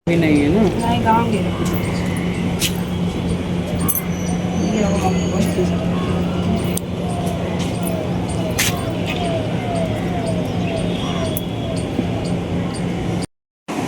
भी नहीं है ना। नहीं गाँव गए ये होगा मम्मी बहुत चीज़।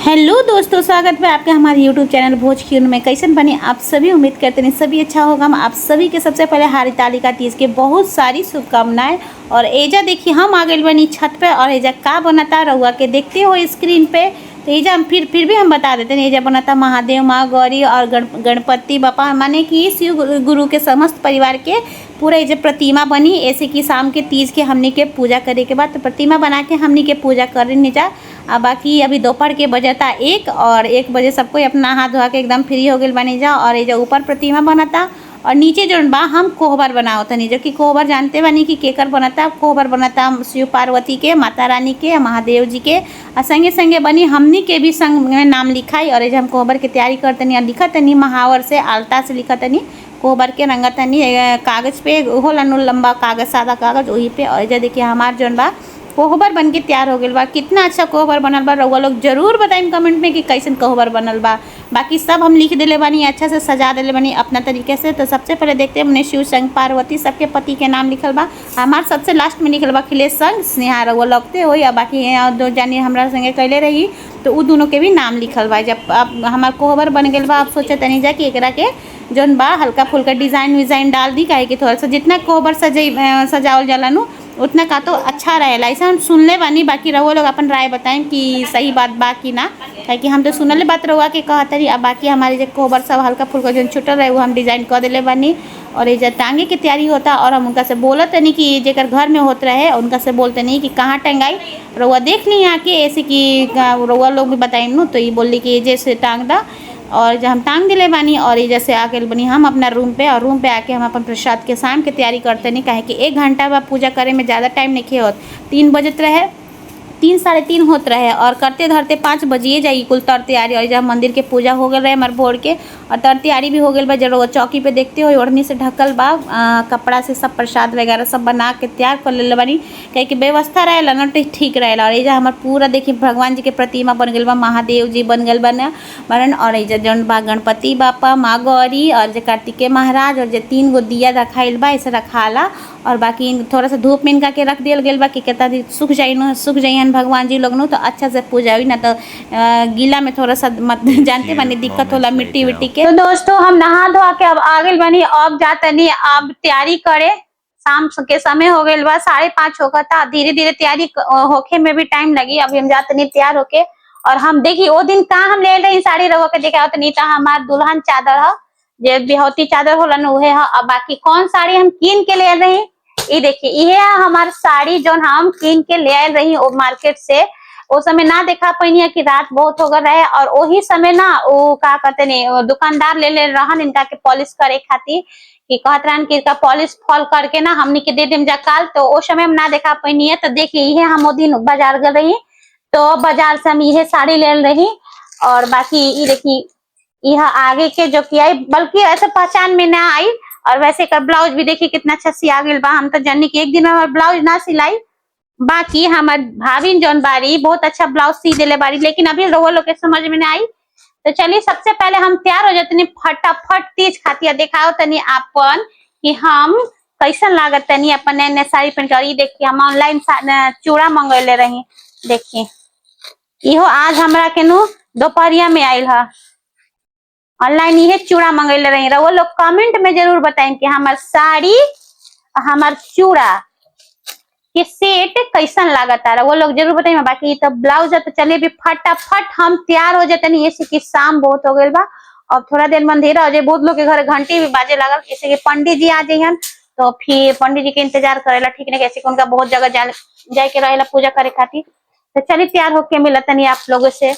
हेलो दोस्तों, स्वागत है आपके हमारे यूट्यूब चैनल भोज खीर में। कैसन बने आप सभी? उम्मीद करते हैं सभी अच्छा होगा। हम आप सभी के सबसे पहले हरितालिका तीज के बहुत सारी शुभकामनाएं। और एजा देखिए हम आ गए बनी छत पे, और एजा का बनता रहुआ के देखते हो स्क्रीन पे। तो एजा हम फिर भी हम बता देते हैं, एजा बनता महादेव, माँ गौरी और गणपति बापा, माने कि शिव गुरु के समस्त परिवार के पूरा एजा प्रतिमा बनी। ऐसे कि शाम के तीज के हमनी के पूजा करे के बाद तो प्रतिमा बना के हमनी के पूजा करने जा। बाकी अभी दोपहर के बजता 1 और 1 बजे सबको अपना हाथ धोआ के एकदम फ्री हो गए बनी जा। और ये जो ऊपर प्रतिमा बनता और नीचे जो बा हम कोहबर बनाओ तनी, जो कि कोहबर जानते बनी कि केकर बनता। कोहबर बनता शिव पार्वती के, माता रानी के, महादेव जी के। और संगे संगे बनी हमनी के भी संग में नाम लिखाई। और हम कोहबर की तैयारी करतनी और लिखतनी महावर से, आलता से लिखतनी कोहबर के रंगतनी कागज पे, हो लनु लंबा कागज, सादा कागज वही पे। और जो देखिए हमार जौन बा कोहबर बन के तैयार हो गया बा। कितना अच्छा कोहबर बनल बा, रउआ लोग जरूर बताइम कमेंट में कि कैसन कोहबर बनल बा। बाकी सब हम लिख दिले बानी, अच्छा से सजा दिले बानी अपना तरीके से। तो सबसे पहले देखते हैं हमने शिव संग पार्वती सबके पति के नाम लिखल बा। हमार सबसे लास्ट में लिखल बा अखिलेश संग स्नेहा, रउआ लगते हो या बाकी दो जानी हमरा संगे कैले रही तो उ दोनों के भी नाम लिखल बा। जब अब हमार कोहबर बन गया बा, आप सोचे तनी जा कि एकरा के जौन बा हल्का फुल्का डिज़ाइन विज़ाइन डाल दी, काहे कि थोड़ा सा जितना कोहबर सजावल जाला नु उतना का तो अच्छा रहेला। ऐसा हम सुनले बानी, बाकी रहुआ लोग अपन राय बताएं कि सही बात बा कि ना। काहे कि हम तो सुनले बात रहुआ के कहत रही। अब बाकी हमारे जो कोहबर सब हल्का फुल्का जो छुटल रहे वो हम डिज़ाइन कर दिले बानी। और ये टांगे की तैयारी होता और हम उनका से बोलत नहीं कि जेकर घर में होत रहे उनका से बोलते नहीं कि कहाँ टंगाई, रहुआ देख ली आके ऐसे कि रहुआ लोग भी बताई नु। तो ये बोली कि जैसे टांग दा, और जब हम टांग दिले बानी। और ये जैसे आके बनी हम अपना रूम पे, और रूम पे आके हम अपन प्रसाद के शाम के तैयारी करते नहीं, काहे कि 1 घंटा बा पूजा करे में ज़्यादा टाइम नहीं होत। 3 बजत रहे, 3 साढ़े 3 होत रहे और करते धरते 5 बजिए जाई कुल तर तैयारी। और जब मंदिर के पूजा हो गए रहे हमारे भोर के, और तर तैयारी भी हो गई बा। जब चौकी पे देखते हो ओढ़नी से ढकल बा, कपड़ा से सब प्रसाद वगैरह सब बना के तैयार कर ले बानी, कहे कि व्यवस्था रहेला ना तो ठीक रहेला। और ये हमारे पूरा देखिए भगवान जी के प्रतिमा बन गई बा, महादेव जी बन गए बनन। और ये जौन बा गणपति बापा, माँ गौरी और जो कार्तिकेय महाराज, और जो 3 गो दिया रखाइल बा ऐसे रखाला। और बाकी थोड़ा सा धूप में इनका के रख दिया गया बा कि कहता सूख जाइन भगवान जी लोग नो तो अच्छा से पूजा हुई ना तो गीला में थोड़ा सा मत जानते बनी दिक्कत होला मिट्टी विट्टी के। तो दोस्तों हम नहा धोआ के अब आ गए बनी, अब जाते नहीं अब तैयारी करे। शाम के समय हो गए बा 5:30 होगा था। धीरे धीरे तैयारी होके में भी टाइम लगी। अभी हम जाते नहीं तैयार होके। और हम देखिए वो दिन कहाँ हम ले रही साड़ी रहो के देखा तो नहीं था हमार दुल्हन चादर है, जे बिहौती चादर होला न उहे है। अब बाकी कौन साड़ी हम कीन के ले रही, ये देखिए ये है हमार साड़ी जो हम कीन के ले आए रही वो मार्केट से। उस समय ना देखा पैनी है कि रात बहुत हो गए रहे, और वही समय ना वो का कहते नहीं दुकानदार ले रहन इनका के पॉलिश करे खातिर, कि कहत रहन कि इसका पॉलिश फॉल करके ना हमनी के दे देम जा काल। तो उस समय हम ना देखा पैनी है। तो देखिए ये हम वो दिन बाजार गए रही, तो बाजार से हम ये साड़ी ले रही। और बाकी ये देखिए यह आगे के जो किया बल्कि ऐसे पहचान में ना आई। और वैसे कर ब्लाउज भी देखिए कितना अच्छा सिया गया बा। हम तो जानी कि एक दिन हमारे ब्लाउज ना सिलाई, बाकी हमार भाभी जौन बारी बहुत अच्छा ब्लाउज सी दिले बारी, लेकिन अभी रउआ लोग के समझ में ना आई। तो चलिए सबसे पहले हम तैयार हो जाते फटाफट तीज खातिर दिखाओ तनी आपन कि हम कैसन लागत तनी अपन नए नए साड़ी पहन कर। देखिए हम ऑनलाइन चूड़ा मंगैले रही, देखिए इहो आज हमरा के नु दोपहरिया में आयल है। ऑनलाइन ये चूड़ा मंगैले रही। वो लोग कमेंट में जरूर बताएं कि हमार साड़ी हमार चूड़ा के सेट कैसन लागता है, वो लोग जरूर बताइए। बाकी तो ब्लाउज है तो चलिए भी फटाफट हम तैयार हो जाते नहीं, ऐसे कि शाम बहुत हो गई बा। और थोड़ा देर में अंधेरा हो जाए, बहुत लोग के घर घंटी भी बाजे लगल, जैसे कि पंडित जी आ जाइए तो फिर पंडित जी के इंतजार करेला ठीक नहीं, कैसे उनका बहुत जगह जाए के रहेला पूजा करे खातिर। तो चलिए तैयार होके मिलता नहीं आप लोगों से।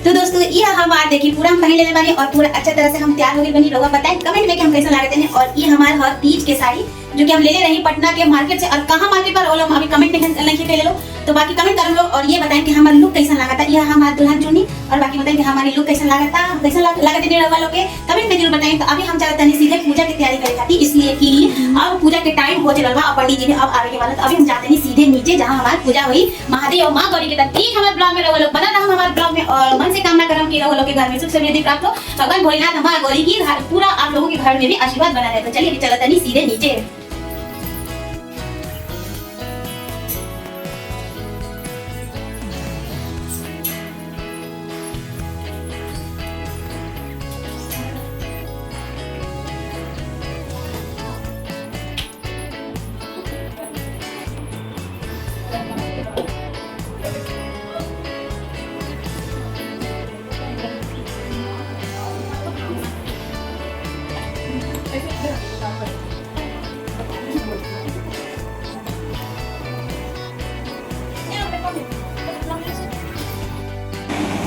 तो दोस्तों ये हमार देखिए पूरा हम पहन लेने वाली और पूरा अच्छा तरह से हम तैयार हो गए बनी। लोग बताएं कमेंट में कि हम कैसा लागते हैं। और ये हमारे हर तीज के साड़ी जो कि हम ले रही पटना के मार्केट से, और कहाँ मार्केट पर वो लोग अभी कमेंट नहीं ले लो, तो बाकी कमेंट कर लो और ये बताएं कि हमारा लुक कैसा लगा था। यह हमारा दुल्हन चुनी और बाकी बताएं कि हमारी लुक कैसा लगा था, कैसा लगा थे लोग के कमेंट में जरूर बताएं। तो अभी हम चलते हैं सीधे पूजा की तैयारी करे खाती, इसलिए कि अब पूजा के टाइम हो चल रहा, पंडित जी ने अब आगे के वाला। तो अभी हम जाते हैं सीधे नीचे जहाँ हमारी पूजा हुई महादेव और माँ गौरी के तक। ठीक हमारे ब्लॉग में रहो लोग, बना रहा हमारे ब्लॉग में और मन से कामना करम कि रहो लोग के घर में सुख समृद्धि प्राप्त हो। भगवान भोलेनाथ हमारा गौरी की पूरा आप लोगों के घर में भी आशीर्वाद बना रहे। तो चलिए चलते हैं सीधे नीचे।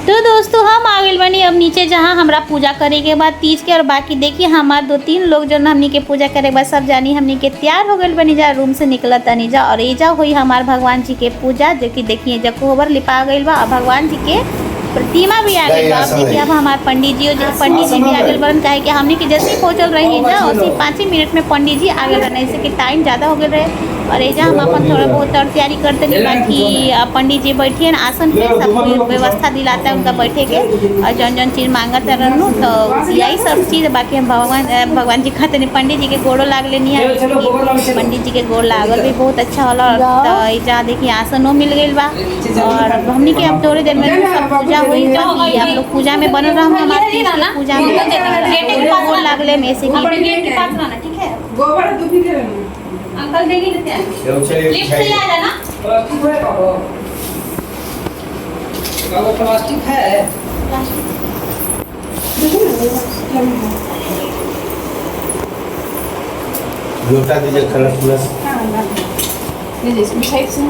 तो दोस्तों हम आ गए बनी अब नीचे जहाँ हमरा पूजा करे के बाद तीज के। और बाकी देखिए हमार 2-3 लोग जो हमनी के पूजा करे के बाद सब जानी हमनी के तैयार हो गए बनी जा, रूम से निकलत तनी जा। और एजा हुई हमार भगवान जी के पूजा, जो कि देखिए जब कोहबर लिपा गई बा और भगवान जी के प्रतिमा भी आ गई बा। अब देखिए अब हमारे पंडित जी भी आ गए बरन, कहे कि हमने के जैसे पहुँचल रही ना उसी 5 ही मिनट में पंडित जी आ गए रहने, जैसे कि टाइम ज़्यादा हो गए रहे। और एजा हम अपन थोड़ा बहुत और तैयारी करते हैं बाकी पंडित जी बैठिए ना आसन पे, सब व्यवस्था दिलाता है उनका बैठे के और जौन जौन चीज़ मांगते रहूँ। तो यही सब चीज़ बाकी हम भगवान जी खाते नहीं, पंडित जी के गोड़ो लाग लेनी है। पंडित जी के गोड़ लागल भी बहुत अच्छा होला। तो एजा देखिए आसनो मिल गई बा और हमने के अब थोड़ी देर में सब पूजा हुई। बाकी आप लोग पूजा में बनल रहा हमारे पूजा में गोड़ लागले में से ठीक है। अंकल देगी लेते हैं लिफ्ट से आ जाना। वो प्लास्टिक है, लोटा दीजिए कलर प्लस। हाँ लीजिए इसमें साइड से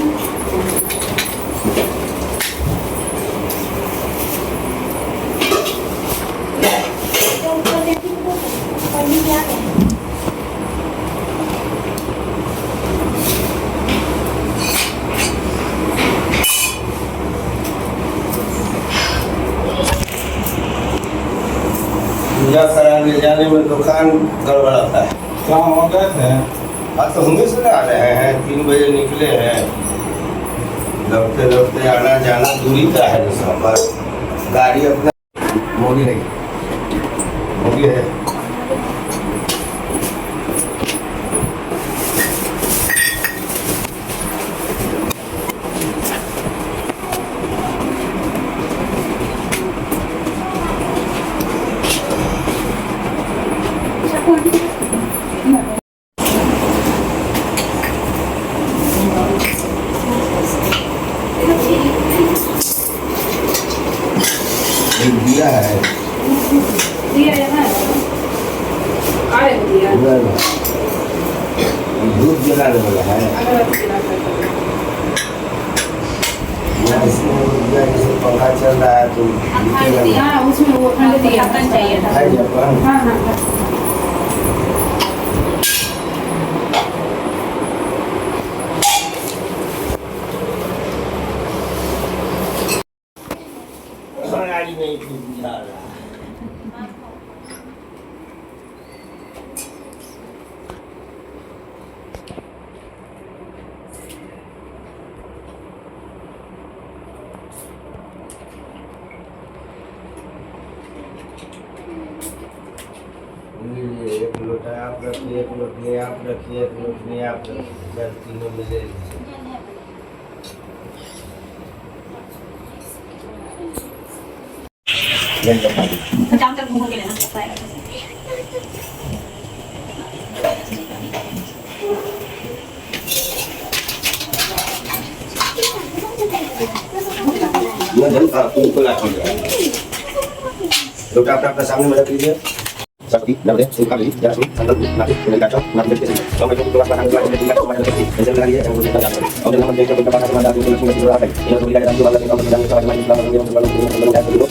पूजा कराने जाने में दुकान गड़बड़ाता है। कहाँ वहाँ गए थे? आज तो हम से आ रहे हैं, 3 बजे निकले हैं। लौटते लौटते आना जाना दूरी का है, सफर गाड़ी अपना मोड़ी नहीं मोड़ी है। एक दिया है, दिया है ना, आए दिया धूप जलाने वाला है। इसमें पंखा चल रहा है तो हाँ उसमें वो खंड दिया चाहिए था। है जापान। हाँ हाँ गाड़ी नहीं बुझा रहा। एक लोटा आप रखिए, एक लोटनी आप रखिए, एक लोटनी आप रखिए, तीनों मिले। जाम तक घूम के लेना तुमको ला लोटा अपना सामने में रख लीजिए। Sakti, nada, un kali, ya sih, sangat nanti dengan kacau, nanti kita sini. Kalau itu keluar bahan keluar dari tingkat rumah lagi, dan lagi yang boleh kita dapat. Kalau dalam menjaga beberapa kata kata itu langsung kita dapat. Ini sudah dalam dua kali kalau sedang kita main dalam yang terlalu dulu.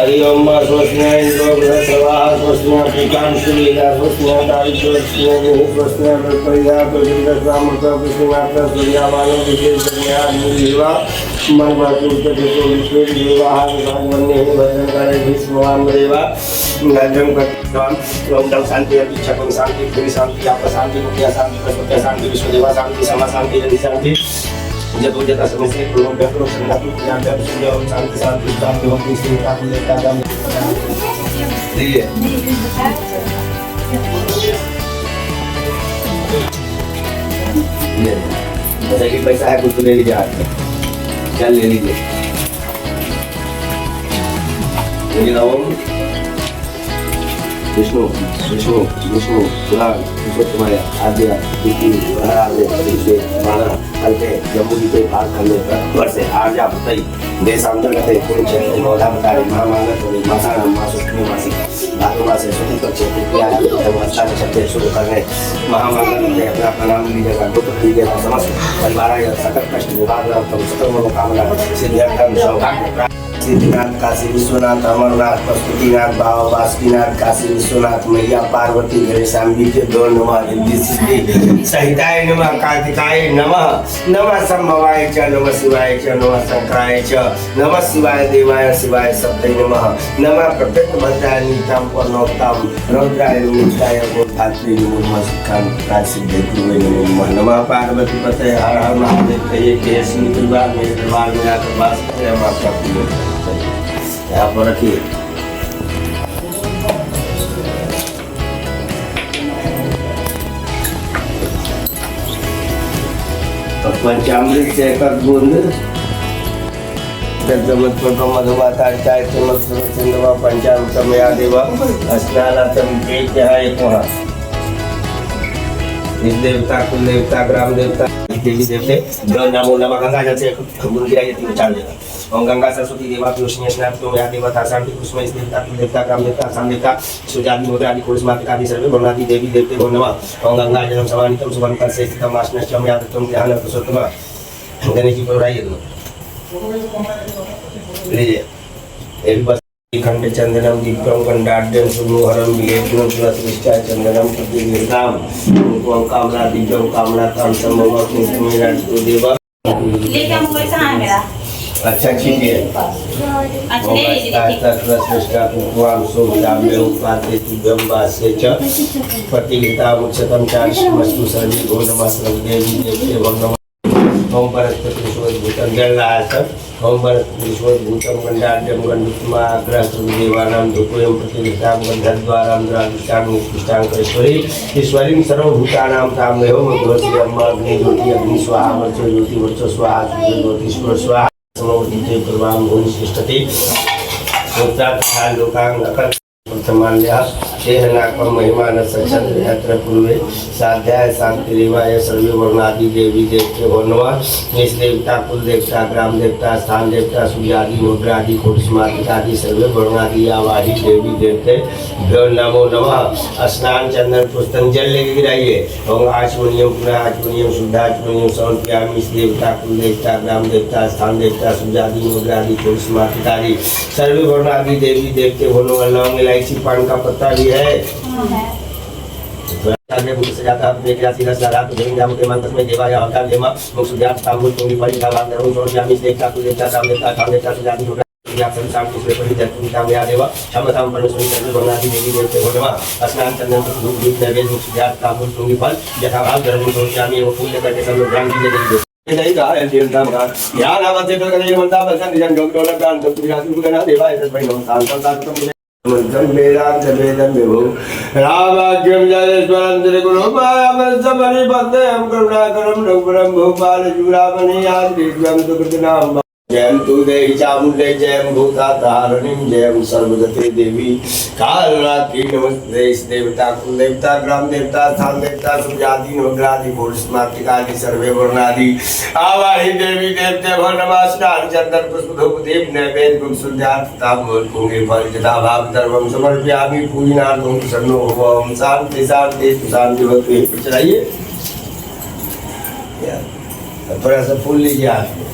Hari ओम स्वस्ति इंद्रो बृहस्पतिः स्वस्ति पीतां सुलीला स्वस्ति दारिद्र्य स्वस्ति परिया प्रजोदस्वामृत विष्णुमात्र सूर्यामानो विशेष ज्ञाननिर्वा मनवाचु चतुर्थ विश्वदेवाः भगवन्ने भद्रकाले विष्णुवाम देवा नजं कत्वाम ओम दं शांति अतिच्छकं शांति पूरी शांति आप शांति मुक्तिया शांति प्रसुत्या शांति विश्वदेवा शांति समा शांति रति शांति जब जता समय से पूर्ण व्यापक संघातु ज्ञान व्यापक संयोग शांति शांति शांति भक्ति श्री ठाकुर देवता दाम दिए जैसे कि पैसा है कुछ तो ले लीजिए हाथ में चल ले लीजिए ओम विष्णु विष्णु विष्णु पुराण विश्वमय आद्य तिथि आद्य तिथि माना कल्पे जम्बूदीपे पार करने पर से आर्या भूतई देशांतर्गत कुंचे मोधावतारी महामानस मासानम मासुष्टमी मासी धातुमासे सुति पक्षे कृपया अवस्था शब्द शुरू करने महामानस ने अपना प्रणाम लीजिएगा दुख लीजिएगा समस्त परिवार सकल कष्ट निवारण सकल मनोकामना सिद्ध्यर्थम सौभाग्य सिद्धिनाथ काशी विश्वनाथ अमरनाथ पशुपतिनाथ बाबा बासुकीनाथ काशी विश्वनाथ मैया पार्वती गणेशाम्बिके दो नमः रिद्धि सिद्धि सहिताय नमः कार्तिकाय नमः नमः संभवाय च नमः शिवाय च नमः शंकराय च नमः शिवाय देवाय शिवाय शब्दे नमः नमः प्रत्यक्ष भद्राय नीतां पर्णोत्तां रौद्राय मुक्ताय गोधात्री नमो नमः सिद्धांताय सिद्धे गुरुवे नमो नमः नमः पार्वती पते हर हर महादेव कहिए कि श्री परिवार मेरे दरबार में आकर वास करें हम आपका पूजन यहाँ पर रखिए पंचामृत से एक बूंद मधुबाता पंचामृतम या देव स्नानार्थम एक वहाँ इस देवता कुल देवता ग्राम देवता देवी देवते नामो नमः गंगा जल से बूंद गिराइए 3 4 जगह ओम गंगा सरस्वती देवा पियूषिनी स्नान तुम या देवता शांति कुसुम इस देवता कुल देवता ग्राम देवता शाम देवता सुजाति मोदरादि कुलस्मातिकादि सर्वे भवनादि देवी देवते भो नमः ओम गंगा जलम समानितम सुवर्णकर से स्थितम आश्नश्चम यादतम ध्यान पुरुषोत्तम गणेश जी को उठाइए लीजिए एक बस खंड चंदनम दीपम गंडाढ्यम सुमोहरम विलेपनम तुलसीष्टाय चंदनम प्रतिनिर्दाम ओम कामना दिव्यम कामना ताम संभवम मेरा देवा लेके मोबाइल कहाँ है मेरा अच्छा ठीक है अच्छा ले लीजिए प्रतिगीता उच्चतम चारिष्मस्तु सर्वे गो नमः सर्वदेवी देवते गो नमः ओम परस्पतिभूतम जल रहा है ओम परस्पतिभूतम गंडाढ्यम गंडुत्तमाग्रह देवानां धूपोयम प्रतिगीतां गंधद्वारां द्राविष्टां उत्कृष्टांकरेश्वरी ईश्वरीं सर्वभूतानां ताम्रेहो मध्वस्य अम्मा अग्नि ज्योति अग्नि स्वाहा वर्चो ज्योति वर्चो स्वाहा ज्योति स्वाहा समवर्तिते प्रभां भूनिष्ठति उत्तराखंड लोकांग अकल प्रथमान्या देहनाकम महिमान सचंद्र यत्र पूर्वे साध्याय शांति रेवाय सर्वे वर्णादि देवी देवते हो नमः इस देवता कुल देवता ग्राम देवता स्थान देवता सूर्यादि मुद्रादि कोटिस्मातिकादि सर्वे वर्णादि आवाहि देवी देवते भ्यो नमो नमः स्नान चंदन पुस्तक जल लेके गिराइए ओम आचमनियम पुनः आचमनियम शुद्धाचमनियम समर्पयामि इस देवता कुल देवता ग्राम देवता स्थान देवता सूर्यादि मुद्रादि कोटिस्मातिकादि सर्वे वर्णादि देवी देवते हो नमः लौंग इलायची पान का पत्ता भी है आगे बुद्ध से जाता है एक राशि 10 लाख तो देंगे हम के मंत्र में देवा या अवतार लेमा मुख सुजात तांबुल तुंगी पड़ी का बात करूं छोड़ जामी देखता तू देखता काम देखता सुजाति होगा या संसार के पूरे पड़ी जतुन का या देवा क्षमताम परमेश्वरी सर्व भगवानी देवी देवते भगवा स्नान चंदन धूप दीप नैवेद्य मुख सुजात तांबुल तुंगी फल यथा भाव धर्म छोड़ जामी वो पूजा करके सब लोग ज्ञान दीजिए नहीं का है देव नाम का या नाम से तो कहीं मनता बसन निजन जोग डोलक गान तो विराज को ना देवा ऐसे भाई हम संसार तो मंत्रम वेदांत वेदम विभु रामाज्ञम जयेश्वरंद्र गुरुपाम समरि बंदे हम करुणाकरम रघुवरम भूपाल जुरामणि आदिव्यम सुकृतनाम जयं तु देवी चामुंडे जयं भूतातारिणीं जयं सर्वगते देवी कालरात्रि नमस्ते देवता कुल देवता ग्राम देवता स्थान देवता सुजाति नवग्रादि पुरुषमातिकादि सर्वे वर्णादि आवाहि देवी देवते भो नमः स्नान चंदन पुष्प धूप दीप नैवेद्य मुख सुजात तांबूल पुंगी फल यथा भाव सर्वं समर्पयामि पूजनार्थं प्रसन्नो भव शांति शांति शांति भक्ति चलाइए थोड़ा सा फूल लीजिए हाथ में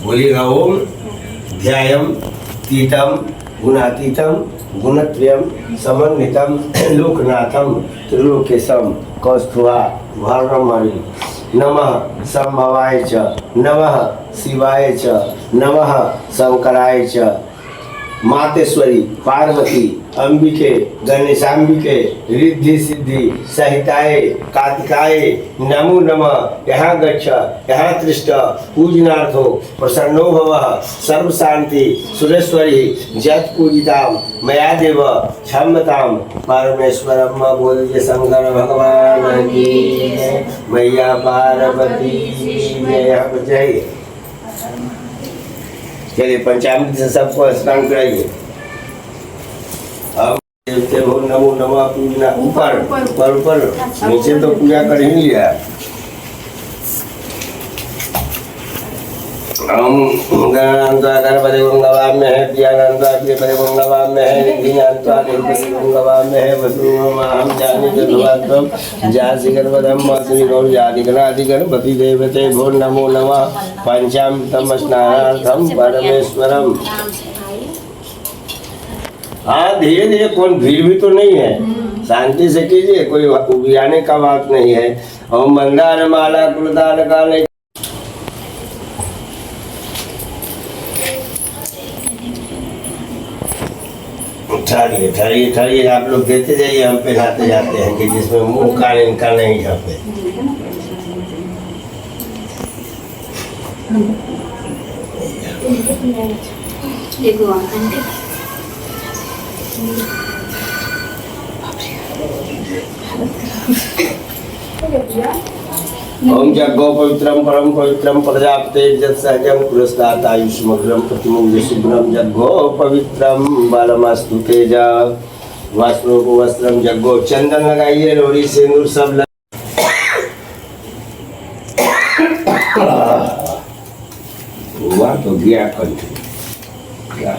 बोलिएगा ओम ध्यायम तीतम गुणातीतम गुणत्रयम समन्वितम लोकनाथम त्रिलोकेशम कौस्तुभा भरमणि नमः संभवाय च नमः शिवाय च नमः शंकराय च मातेश्वरी पार्वती अंबिके गणेशांबिके रिद्धि सिद्धि सहिताय कार्तिकाय नमो नमः। यहाँ गच्छ यहाँ तिष्ठ पूजनार्थो प्रसन्नो भवः सर्व शांति सुरेश्वरी जत पूजिताम मया देव क्षम्यताम परमेश्वरम बोलिए शंकर भगवान की जय, मैया पार्वती की जय। यहाँ पर जाइए, चलिए पंचामृत से सबको स्नान कराइए। अब देवते हो नमो नमः पूजना ऊपर ऊपर ऊपर, नीचे तो पूजा कर ही लिया। हम गणान्त्वा गणपति गंगवाम्य है ज्ञानान्त्वा कृपति गंगवाम्य है निधिनान्त्वा निधिपति गंगवाम्य है वसुमहं जानि तद्वात्रम जासि गणपतम मधुरि गौर्यादि गणादि गणपति देवते भो नमो नमः। पंचामृतम स्नानार्थम परमेश्वरम। हाँ धीरे धीरे, कौन भीड़ भी तो नहीं है, शांति से कीजिए, कोई उबियाने का बात नहीं है। ओम मंदार माला कुलदान काले ठहरिए ठहरिए ठहरिए, आप लोग देते जाइए, हम पहनाते जाते हैं कि जिसमें मुंह कान इनका नहीं ढपे। ओम जग्गो पवित्रम परम पवित्रम प्रजापते जत्सहजं पुरस्तात् आयुष्मग्रम प्रतिमुग्ध शुभ्रम जग्गो पवित्रम बालमस्तु तेजा वस्त्रों को वस्त्रम जग्गो। चंदन लगाइए, लोरी सिंदूर सब हुआ तो गया कंठ क्या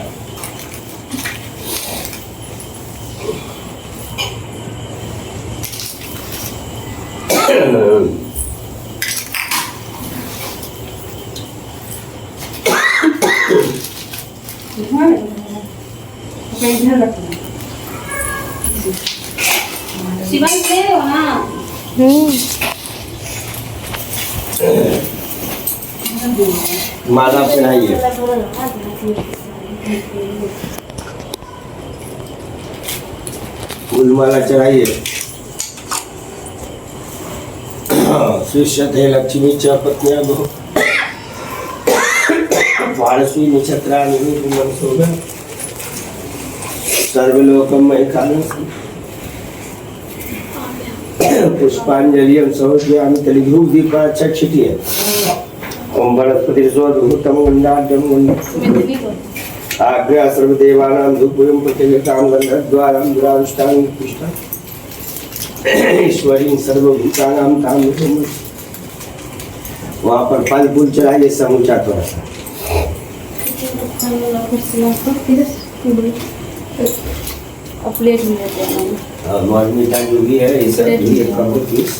शिवानी ले लो ना। माला पहनाइए, फूल माला चढ़ाइए। शिष्यते लक्ष्मी च पत्न्या बहु वारसी नक्षत्राणि मनसोगा सर्वलोकम महिकालं पुष्पांजलिं समर्पयामि। तलिधूप दीपा चक्षिटिए ओम वनस्पति स्वधूतम गंधाढ्यम आज्ञा सर्वदेवानां धूपं प्रतिगतां गंधद्वारां दुराविष्टां पुष्टा ईश्वरी सर्वभूतानां ताम। वहाँ पर फल फूल चढ़ाइए समूचा थोड़ा सा। प्लेट में लेते हैं मीठा जो भी है ये सब भी एक कप पीस।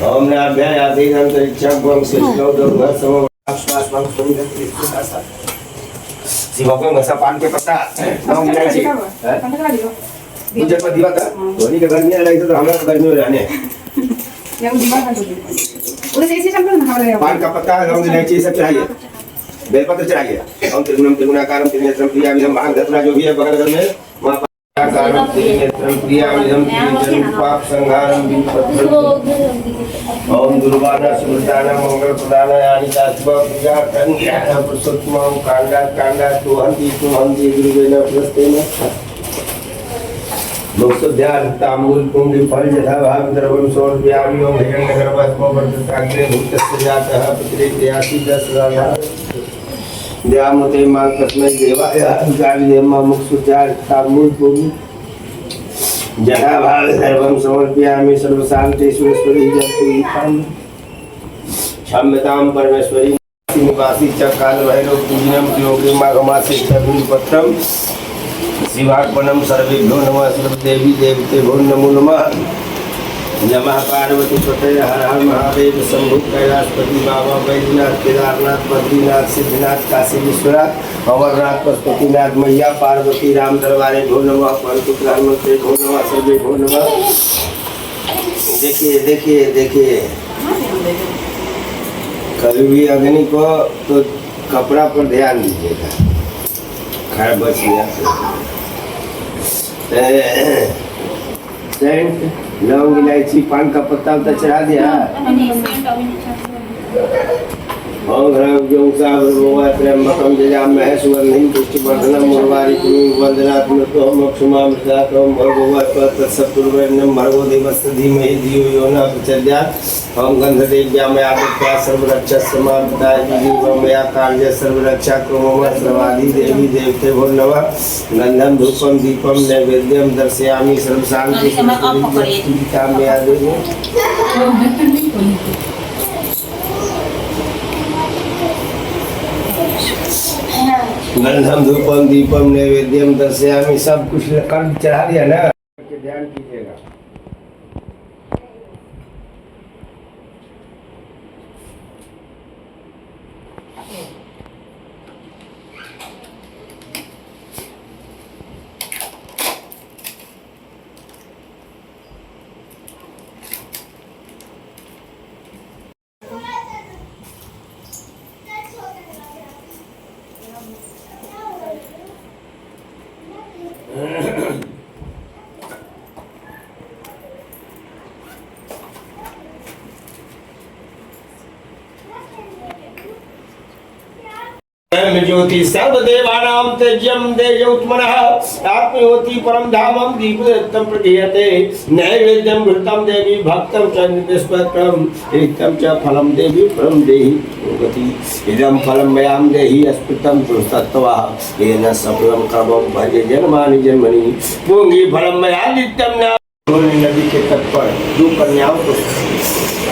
ओम नाभ्याय आदिगंतरिक्षं वं सिष्ठौ दुर्गा समो आश्वास वं सुंदर शिव को मसा पान के पत्ता नाम मिला जी मुझे पर दिवा था धोनी के घर में लगी तो हमारा घर में रहने या वो दिमाग का तो उधर ऐसे चल ना हमारे पान का पत्ता नाम इलायची सब चाहिए, बेलपत्र चाहिए। हम त्रिगुणम त्रिगुणाकारम त्रिनेत्रम प्रियाविधम भाग धतुरा जो भी है बगल घर में वहाँ कारम त्रिनेत्रम प्रियाविधम त्रिजरूपाप संहारम विपत्रम ओम दुर्वाना सुरदाना मंगल प्रदाना यानी तात्वा पूजा कन्या पुरुषोत्तम कांडा कांडा तुहंती गुरुवेन प्रस्तेन लोकसध्यान तांबूल कुंडी फल यथा भाव द्रवम समर्पयामि। ओम हिरण्यगर्भस्मो वर्तताग्रे भूतस्य जातः पुत्रेत्यासि दशराधा द्यामते मां तस्मै देवाय गाविदेव मुक्षुचार तांबूल कुंडी यथा भाव सर्वं समर्पयामि। सर्वशांति सुरेश्वरी जयपुरीतां क्षम्यतां परमेश्वरी निवासी च काल भैरव पूजनम योगी माघमासे च बिल्वपत्रम शिवार्पणम सर्वेभ्यो नमः। सर्वदेवी देवते भो नमो नमः। नमः पार्वती पतये हर हर महादेव शंभु कैलाशपति बाबा बैजनाथ केदारनाथ बद्रीनाथ सिद्धनाथ काशी विश्वनाथ अमरनाथ पशुपतिनाथ मैया पार्वती राम दरबारे भो नमः, परंतु प्रधानमंत्री भो नमः, सर्वे भो नमः। देखिए देखिए देखिए, कभी भी अग्नि को तो कपड़ा पर ध्यान दीजिएगा। खैर बच गया। सेंट, लौंग, इलायची, पान का पत्ता उतना चढ़ा दिया। ओम ह्रां क्लीं सावरभौमाय त्र्यंबकं यजामहे सुगंधिं पुष्टिवर्धनम् उर्वारुकमिव वन्दनात् मृत्युमामृतात्। भर्गो तत्सवितुर्वरेण्यं भर्गो देवस्य धीमहि धियो यो नः प्रचोदयात्। ओम गन्धर्वैर्यामयादित्या सर्वरक्षस्माभिताय जीवमया कार्य सर्वरक्षा मम सर्वाधि देवी देवते भो नमः। गन्धं धूपं दीपं नैवेद्यं दर्शयामि सर्वशान्ति मया देवी। गंधम धूपम दीपम नैवेद्यम दर्शयामि, सब कुछ कर चढ़ा दिया ना। ध्यान कीजिएगा। ज्योति सर्वदेवानां तेजं तेजोत्मनः आत्मयोति परम धामं दीपदत्तं प्रदीयते। नैवेद्यं घृतं देवी भक्तं च निष्पत्रं रिक्तं च फलं देवी परम देहि गति। इदं फलं मयां देहि अस्मृतं पुरुषत्वा येन सफलं कर्मं भजे जन्मानि जन्मनि। पूंगी फलं मया नित्यं न। नदी के तट पर दो कन्याओं को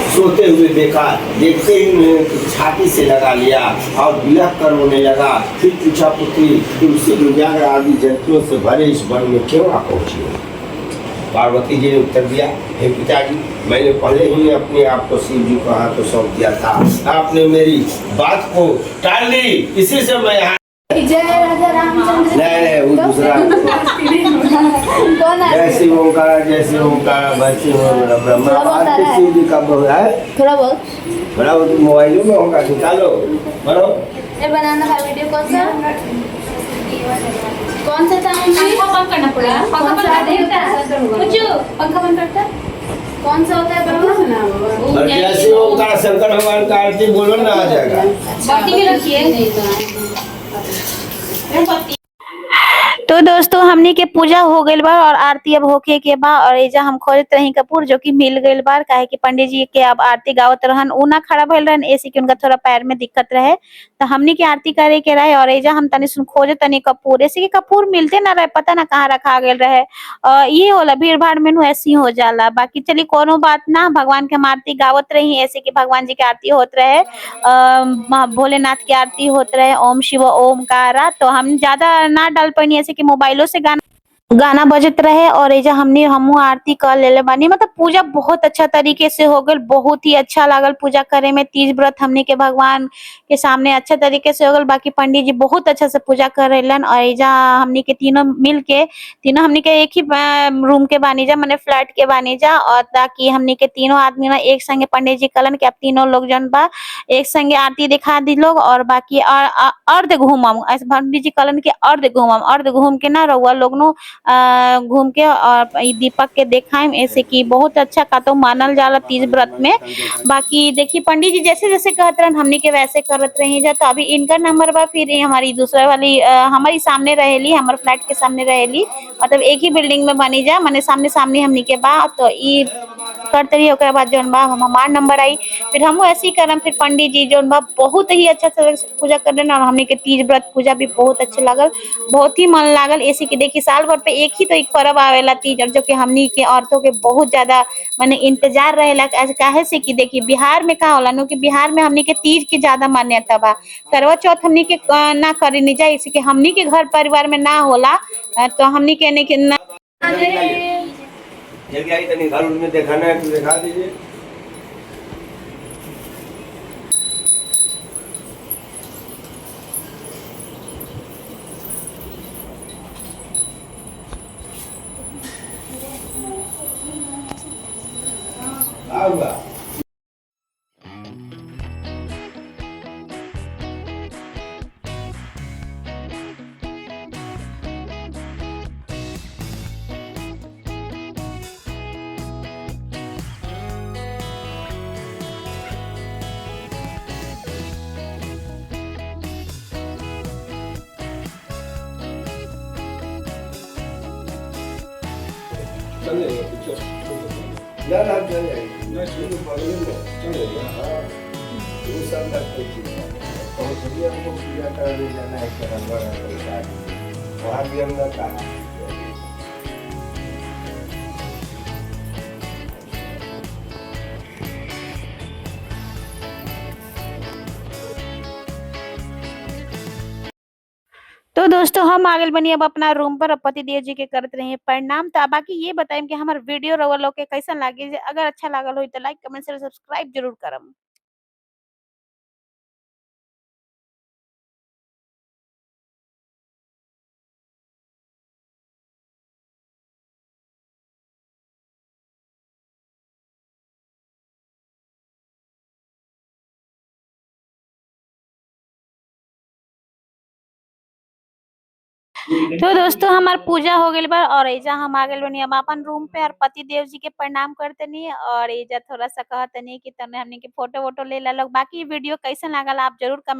सोते हुए देखा, देखते ही छाती से लगा लिया और विलख कर रोने लगा। फिर पूछा, पुत्री तुलसी दुर्व्याघ्र आदि जंतुओं से भरे इस वन में क्यों आ पहुंची हो? पार्वती जी ने उत्तर दिया, हे पिताजी, मैंने पहले ही अपने आप को शिव जी को हाथों सौंप दिया था। आपने मेरी बात को टाल दी, इसी से मैं यहाँ। जय राजा रामचंद्र। नहीं वो दूसरा। कौन है? जय शिव ओंकार, जय शिव ओंकार, जय शिव ब्रह्मा। आज शिव जी का बहुत है। थोड़ा बहुत मोबाइलों में होगा, निकालो बनो। ये बनाना का वीडियो कौन सा था? पंखा बंद करना पड़ेगा। पंखा बंद करता है। कौन सा होता है बाबा? जय शिव ओंकार शंकर भगवान का आरती बोलो ना, आ जाएगा। बत्ती भी रखिए। तो दोस्तों हमनी के पूजा हो गइल बा और आरती अब होके के बा। और एजा हम खोजत रही कपूर जो कि मिल गइल बा, काहे कि पंडित जी के अब आरती गावत रहन, उ ना खड़ा भइल रहन, ऐसे कि उनका थोड़ा पैर में दिक्कत रहे, तो हमनी के आरती करे के रहे। और एजा हम तनी सुन खोजे तनी कपूर, ऐसे कि कपूर मिलते ना रहे, पता ना कहाँ रखा गइल रहे। ये होला भीड़ भाड़ में ऐसी हो जाला। बाकी चली कोनो बात ना, भगवान के हम आरती गावत रही, ऐसे कि भगवान जी के आरती होत रहे, भोलेनाथ की आरती होत रहे, ओम शिव ओमकारा। तो हम ज्यादा ना डाल पानी, ऐसे कि मोबाइलों से गाना बजत रहे। और एजा हमू आरती कर लेले बानी। मतलब पूजा बहुत अच्छा तरीके से हो गल, बहुत ही अच्छा लागल पूजा करे में। तीज व्रत हमनी के भगवान के सामने अच्छा तरीके से हो गल। बाकी पंडित जी बहुत अच्छा से पूजा कर रहेलन। और एजा हमनी के तीनों मिल के, तीनों हमनी के एक ही रूम के बानी जा, माने फ्लैट के बानी जा। और ताकि हमनी के तीनों आदमी ना एक संगे पंडित जी कलन के अब तीनों लोग जन बा एक संगे आरती दिखा दी लोग। और बाकी अर्ध घूमम, पंडित जी कलन के अर्ध घूमम, अर्ध घूम के ना रहुआ लोग नो घूम के और दीपक के देखाएं, ऐसे कि बहुत अच्छा का तो मानल जाला तीज व्रत में। बाकी देखिए पंडित जी जैसे जैसे कहत रहन हमनी के वैसे करत रही जा। तो अभी इनका नंबर बा, फिर हमारी दूसरा वाली हमारी सामने रहेली, हमारे फ्लैट के सामने रहेली, मतलब एक ही बिल्डिंग में बनी जा, माने सामने सामने हमनी के बा। तो ई करते रही, ओकरा बाद जौन बा हमार नंबर आई, फिर हमहू ऐसे ही करम। फिर पंडित जी जौन बा बहुत ही अच्छा से पूजा कर रहे और हमनी के तीज व्रत पूजा भी बहुत अच्छा लागल, बहुत ही मन लागल। ऐसे कि देखिए साल भर पे एक ही तो एक पर्व आवेला तीज, और जो कि हमनी के औरतों के बहुत ज्यादा माने इंतजार रहेला। काहे से कि देखिए बिहार में का होला नो, कि बिहार में हमनी के तीज की ज्यादा मान्यता बा। करवा चौथ हमनी के ना करे नहीं जाए, इसी के हमनी के घर परिवार में ना होला। तो हमनी के नहीं ना जल्दी आई तनी घर में दिखाना है तो दिखा दीजिए। हुआ? चल जाएगा पिक्चर। ना ना चल जाएगी। ना शुरू बगल में चल जाएगा। हाँ वो सब तक कोई चीज़ नहीं। और सभी हमको पूजा करने जाना है करंगवा का कोई शादी। वहाँ भी हम लोग कहा। तो दोस्तों हम आगे बनी अब अपना रूम पर अब पति देव जी के करते रहिए प्रणाम। तो बाकी ये बताएं कि हमारे वीडियो रवा लोग के कैसन लागे, अगर अच्छा लागल हो तो लाइक कमेंट शेयर सब्सक्राइब जरूर करम। तो दोस्तों हमार पूजा हो गई बा और एजा हम आ गए बनी अब अपन रूम पे और पति देव जी के प्रणाम करते नहीं और एजा थोड़ा सा कहते नहीं कि तने हमने के फोटो वोटो ले ला लोग। बाकी वीडियो कैसन लागल आप जरूर कमेंट